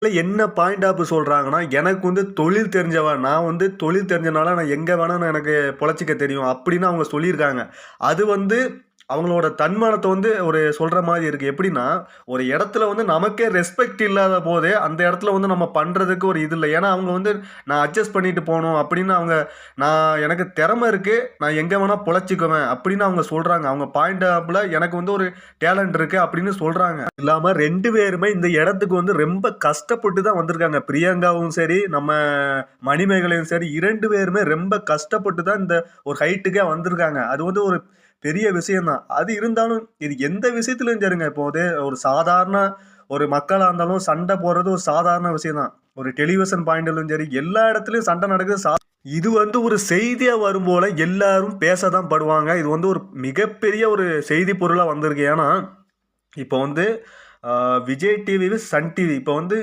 என்ன point of சொல்றாங்கன்னா, எனக்கு வந்து தொழில் தெரிஞ்சவன். நான் வந்து தொழில் தெரிஞ்சனால நான் எங்க வேணாலும் எனக்கு பொழச்சுக்க தெரியும். அப்படின்னு அவங்க சொல்லியிருக்காங்க. அது வந்து அவங்களோட தன்மானத்த வந்து ஒரு சொல்ற மாரி இருக்கு. எப்படின்னா, ஒரு இடத்துல வந்து நமக்கே ரெஸ்பெக்ட் இல்லாத போதே, அந்த இடத்துல வந்து நம்ம பண்றதுக்கு ஒரு இது இல்ல. ஏன்னா, அவங்க வந்து நான் அட்ஜஸ்ட் பண்ணிட்டு போணும் அப்படின்னு அவங்க எனக்கு திறமை இருக்கு. நான் எங்க வேணா பொழச்சுக்குவேன் அப்படின்னு அவங்க சொல்றாங்க. அவங்க பாயிண்ட் ஆஃப்ல எனக்கு வந்து ஒரு டேலண்ட் இருக்கு அப்படின்னு சொல்றாங்க. இல்லாம 2 பேருமே இந்த இடத்துக்கு வந்து ரொம்ப கஷ்டப்பட்டு தான் வந்திருக்காங்க. பிரியங்காவும் சரி, நம்ம மணிமேகலையும் சரி 2 பேருமே ரொம்ப கஷ்டப்பட்டு தான் இந்த ஒரு ஹைட்டுக்கே வந்திருக்காங்க. அது வந்து ஒரு பெரிய விஷயம் தான். அது இருந்தாலும் இது எந்த விஷயத்திலும் சரிங்க. இப்போ ஒரு சாதாரண ஒரு மக்களா இருந்தாலும் சண்டை போடுறது ஒரு சாதாரண விஷயம் தான். ஒரு டெலிவிஷன் பாயிண்ட்லயும் சரி, எல்லா இடத்துலயும் சண்டை நடக்குது. இது வந்து ஒரு செய்தியா வரும் போல எல்லாரும் பேச தான் படுவாங்க. இது வந்து ஒரு மிகப்பெரிய ஒரு செய்தி பொருளா வந்திருக்கு. ஏன்னா, இப்போ வந்து விஜய் டிவி, சன் டிவி இப்போ வந்து